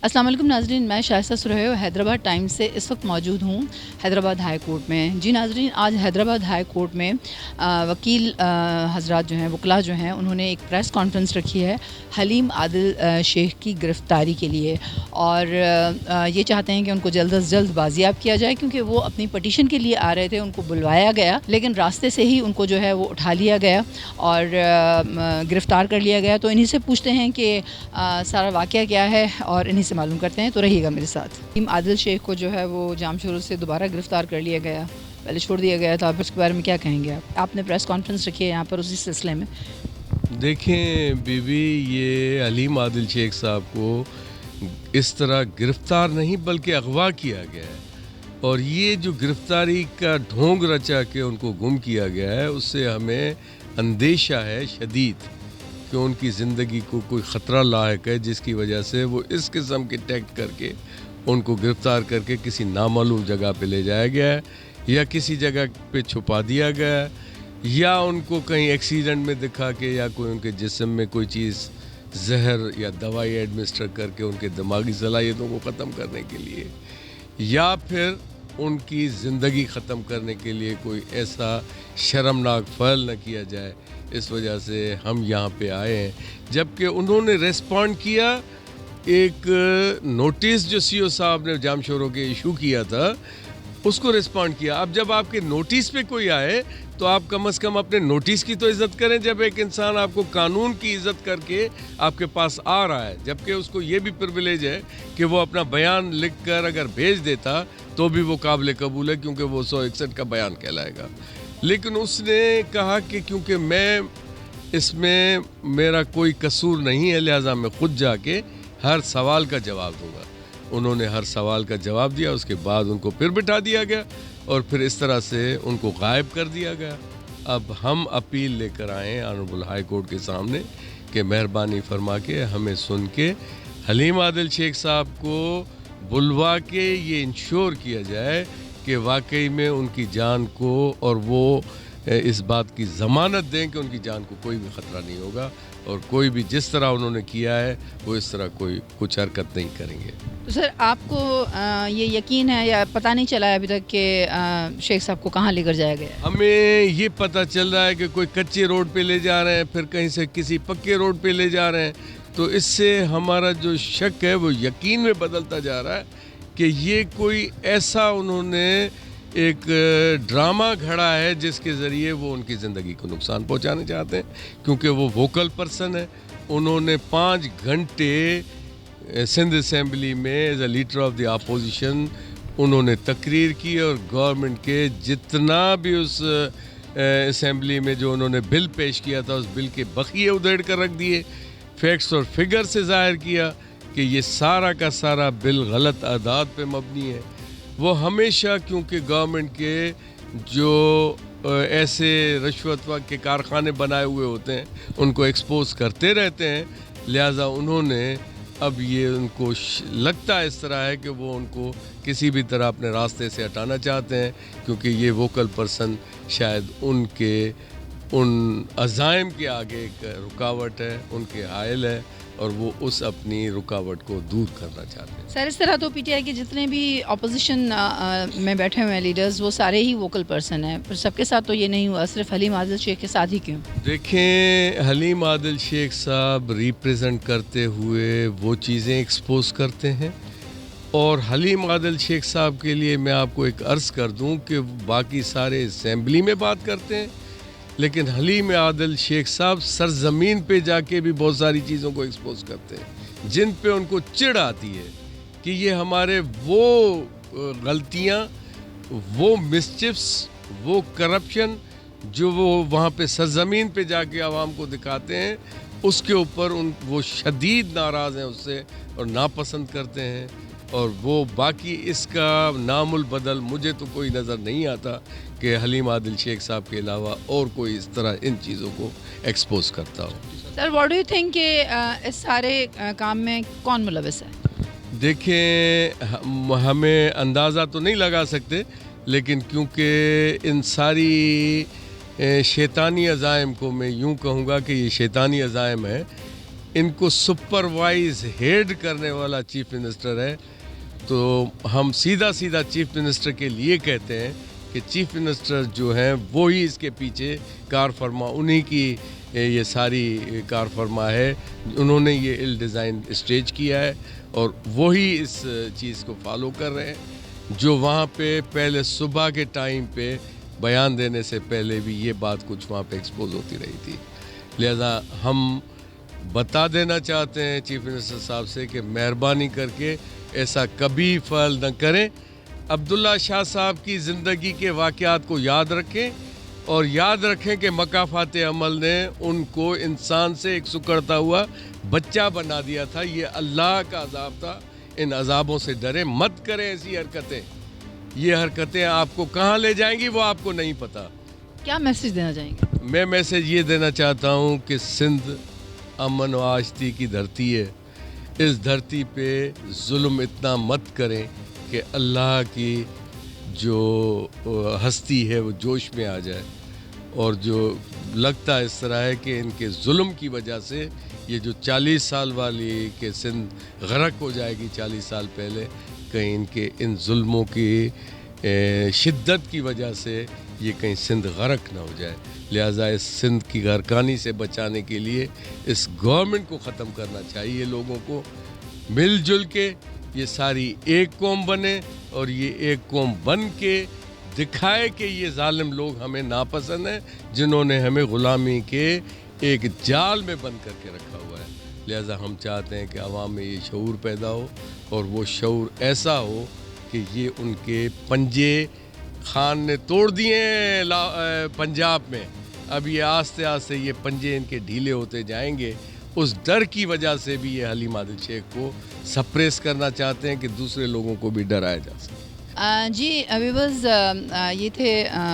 السلام علیکم ناظرین، میں شائستہ سرہیو حیدرآباد ٹائمز سے اس وقت موجود ہوں حیدرآباد ہائی کورٹ میں۔ جی ناظرین، آج حیدرآباد ہائی کورٹ میں وکیل حضرات جو ہیں، وکلاء جو ہیں، انہوں نے ایک پریس کانفرنس رکھی ہے حلیم عادل شیخ کی گرفتاری کے لیے، اور یہ چاہتے ہیں کہ ان کو جلد از جلد بازیاب کیا جائے، کیونکہ وہ اپنی پٹیشن کے لیے آ رہے تھے، ان کو بلوایا گیا لیکن راستے سے ہی ان کو جو ہے وہ اٹھا لیا گیا اور گرفتار کر لیا گیا۔ تو انہی سے پوچھتے ہیں کہ سارا واقعہ کیا ہے اور انہی سے معلوم کرتے ہیں، تو رہیے گا میرے ساتھ۔ حلیم عادل شیخ کو جو ہے وہ جام شروع سے دوبارہ گرفتار کر لیا گیا، پہلے چھوڑ دیا گیا تھا، پھر اس کے بارے میں کیا کہیں گے آپ نے پریس کانفرنس رکھی ہے یہاں پر اسی سلسلے میں؟ دیکھیں بی بی، یہ حلیم عادل شیخ صاحب کو اس طرح گرفتار نہیں بلکہ اغوا کیا گیا ہے، اور یہ جو گرفتاری کا ڈھونگ رچا کے ان کو گم کیا گیا ہے، اس سے ہمیں اندیشہ ہے شدید کہ ان کی زندگی کو کوئی خطرہ لاحق ہے، جس کی وجہ سے وہ اس قسم کے ٹیکٹ کر کے ان کو گرفتار کر کے کسی نامعلوم جگہ پہ لے جایا گیا ہے، یا کسی جگہ پہ چھپا دیا گیا ہے، یا ان کو کہیں ایکسیڈنٹ میں دکھا کے، یا کوئی ان کے جسم میں کوئی چیز زہر یا دوائی ایڈمنسٹر کر کے ان کے دماغی صلاحیتوں کو ختم کرنے کے لیے، یا پھر ان کی زندگی ختم کرنے کے لیے کوئی ایسا شرمناک فعل نہ کیا جائے۔ اس وجہ سے ہم یہاں پہ آئے ہیں، جبکہ انہوں نے ریسپونڈ کیا ایک نوٹس جو سی او صاحب نے جام شوروں کے ایشو کیا تھا، اس کو ریسپونڈ کیا۔ اب جب آپ کے نوٹس پہ کوئی آئے تو آپ کم از کم اپنے نوٹس کی تو عزت کریں، جب ایک انسان آپ کو قانون کی عزت کر کے آپ کے پاس آ رہا ہے، جبکہ اس کو یہ بھی پرویلیج ہے کہ وہ اپنا بیان لکھ کر اگر بھیج دیتا تو بھی وہ قابل قبول ہے، کیونکہ وہ 161 کا بیان کہلائے گا۔ لیکن اس نے کہا کہ کیونکہ میں اس میں میرا کوئی قصور نہیں ہے، لہٰذا میں خود جا کے ہر سوال کا جواب دوں گا۔ انہوں نے ہر سوال کا جواب دیا، اس کے بعد ان کو پھر بٹھا دیا گیا اور پھر اس طرح سے ان کو غائب کر دیا گیا۔ اب ہم اپیل لے کر آئے ہیں آنریبل ہائی کورٹ کے سامنے کہ مہربانی فرما کے ہمیں سن کے حلیم عادل شیخ صاحب کو بلوا کے یہ انشور کیا جائے کہ واقعی میں ان کی جان کو، اور وہ اس بات کی ضمانت دیں کہ ان کی جان کو کوئی بھی خطرہ نہیں ہوگا، اور کوئی بھی جس طرح انہوں نے کیا ہے وہ اس طرح کوئی کچھ حرکت نہیں کریں گے۔ تو سر، آپ کو یہ یقین ہے یا پتہ نہیں چلا ہے ابھی تک کہ شیخ صاحب کو کہاں لے کر جایا گیا؟ ہمیں یہ پتہ چل رہا ہے کہ کوئی کچے روڈ پہ لے جا رہے ہیں، پھر کہیں سے کسی پکے روڈ پہ لے جا رہے ہیں، تو اس سے ہمارا جو شک ہے وہ یقین میں بدلتا جا رہا ہے کہ یہ کوئی ایسا انہوں نے ایک ڈرامہ گھڑا ہے جس کے ذریعے وہ ان کی زندگی کو نقصان پہنچانے چاہتے ہیں، کیونکہ وہ ووکل پرسن ہے۔ انہوں نے 5 گھنٹے سندھ اسمبلی میں as a leader of the opposition انہوں نے تقریر کی، اور گورنمنٹ کے جتنا بھی اس اسمبلی میں جو انہوں نے بل پیش کیا تھا، اس بل کے بخیے ادھیڑ کر رکھ دیے، فیکٹس اور فگر سے ظاہر کیا کہ یہ سارا کا سارا بل غلط اعداد پہ مبنی ہے۔ وہ ہمیشہ کیونکہ گورنمنٹ کے جو ایسے رشوت کے کارخانے بنائے ہوئے ہوتے ہیں ان کو ایکسپوز کرتے رہتے ہیں، لہٰذا انہوں نے اب یہ ان کو لگتا اس طرح ہے کہ وہ ان کو کسی بھی طرح اپنے راستے سے ہٹانا چاہتے ہیں، کیونکہ یہ ووکل پرسن شاید ان کے ان عزائم کے آگے ایک رکاوٹ ہے، ان کے حائل ہے، اور وہ اس اپنی رکاوٹ کو دور کرنا چاہتے ہیں۔ سر، اس طرح تو پی ٹی آئی کے جتنے بھی اپوزیشن میں بیٹھے ہوئے ہیں لیڈرز، وہ سارے ہی ووکل پرسن ہیں، پر سب کے ساتھ تو یہ نہیں ہوا، صرف حلیم عادل شیخ کے ساتھ ہی کیوں؟ دیکھیں، حلیم عادل شیخ صاحب ریپریزنٹ کرتے ہوئے وہ چیزیں ایکسپوز کرتے ہیں، اور حلیم عادل شیخ صاحب کے لیے میں آپ کو ایک عرض کر دوں کہ باقی سارے اسمبلی میں بات کرتے ہیں، لیکن حلیم عادل شیخ صاحب سرزمین پہ جا کے بھی بہت ساری چیزوں کو ایکسپوز کرتے ہیں جن پہ ان کو چڑ آتی ہے کہ یہ ہمارے وہ غلطیاں، وہ مسچفس، وہ کرپشن جو وہ وہاں پہ سرزمین پہ جا کے عوام کو دکھاتے ہیں، اس کے اوپر وہ شدید ناراض ہیں اس سے اور ناپسند کرتے ہیں، اور وہ باقی اس کا نام البدل مجھے تو کوئی نظر نہیں آتا کہ حلیم عادل شیخ صاحب کے علاوہ اور کوئی اس طرح ان چیزوں کو ایکسپوز کرتا ہو۔ سر، واٹ ڈو یو تھنک کہ اس سارے کام میں کون ملوث ہے؟ دیکھیں، ہمیں اندازہ تو نہیں لگا سکتے، لیکن کیونکہ ان ساری شیطانی عزائم کو میں یوں کہوں گا کہ یہ شیطانی عزائم ہے ان کو سپروائز ہیڈ کرنے والا چیف منسٹر ہے. تو ہم سیدھا چیف منسٹر کے لیے کہتے ہیں کہ چیف منسٹر جو ہیں وہی اس کے پیچھے کار فرما، انہی کی یہ ساری کار فرما ہے. انہوں نے یہ ڈیزائن اسٹیج کیا ہے اور وہی اس چیز کو فالو کر رہے ہیں. جو وہاں پہ پہلے صبح کے ٹائم پہ بیان دینے سے پہلے بھی یہ بات کچھ وہاں پہ ایکسپوز ہوتی رہی تھی. لہذا ہم بتا دینا چاہتے ہیں چیف منسٹر صاحب سے کہ مہربانی کر کے ایسا کبھی فعل نہ کریں. عبداللہ شاہ صاحب کی زندگی کے واقعات کو یاد رکھیں اور یاد رکھیں کہ مکافات عمل نے ان کو انسان سے ایک سکڑتا ہوا بچہ بنا دیا تھا. یہ اللہ کا عذاب تھا. ان عذابوں سے ڈریں مت کریں ایسی حرکتیں. یہ حرکتیں آپ کو کہاں لے جائیں گی وہ آپ کو نہیں پتہ. کیا میسیج دینا چاہیں گے؟ میں میسیج یہ دینا چاہتا ہوں کہ سندھ امن و آشتی کی دھرتی ہے. اس دھرتی پہ ظلم اتنا مت کریں کہ اللہ کی جو ہستی ہے وہ جوش میں آ جائے. اور جو لگتا اس طرح ہے کہ ان کے ظلم کی وجہ سے یہ جو 40 سال والی کہ سندھ غرق ہو جائے گی 40 سال پہلے، کہیں ان کے ان ظلموں کی شدت کی وجہ سے یہ کہیں سندھ غرق نہ ہو جائے. لہٰذا اس سندھ کی غرقانی سے بچانے کے لیے اس گورنمنٹ کو ختم کرنا چاہیے. لوگوں کو مل جل کے یہ ساری ایک قوم بنے اور یہ ایک قوم بن کے دکھائے کہ یہ ظالم لوگ ہمیں ناپسند ہیں جنہوں نے ہمیں غلامی کے ایک جال میں بند کر کے رکھا ہوا ہے. لہٰذا ہم چاہتے ہیں کہ عوام میں یہ شعور پیدا ہو اور وہ شعور ایسا ہو کہ یہ ان کے پنجے خان نے توڑ دیے ہیں پنجاب میں. اب یہ آہستہ آہستہ یہ پنجے ان کے ڈھیلے ہوتے جائیں گے. اس ڈر کی وجہ سے بھی یہ حلیم عادل شیخ کو سپریس کرنا چاہتے ہیں کہ دوسرے لوگوں کو بھی ڈرایا جا سکے. جی ویورز، یہ تھے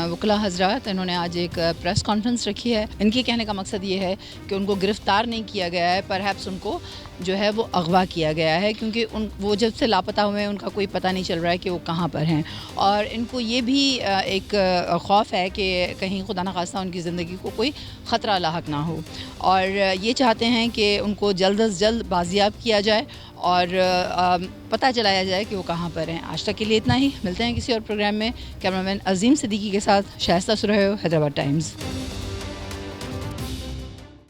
وکلا حضرات. انہوں نے آج ایک پریس کانفرنس رکھی ہے. ان کے کہنے کا مقصد یہ ہے کہ ان کو گرفتار نہیں کیا گیا ہے، پرہیپس ان کو جو ہے وہ اغوا کیا گیا ہے، کیونکہ وہ جب سے لاپتہ ہوئے ہیں ان کا کوئی پتہ نہیں چل رہا ہے کہ وہ کہاں پر ہیں. اور ان کو یہ بھی ایک خوف ہے کہ کہیں خدا نخواستہ ان کی زندگی کو کوئی خطرہ لاحق نہ ہو، اور یہ چاہتے ہیں کہ ان کو جلد از جلد بازیاب کیا جائے اور پتہ چلایا جائے کہ وہ کہاں پر ہیں. آج تک کے لیے اتنا ہی. ملتے ہیں کسی اور پروگرام میں. کیمرہ مین عظیم صدیقی کے ساتھ شائستہ سرہیو، حیدرآباد ٹائمز.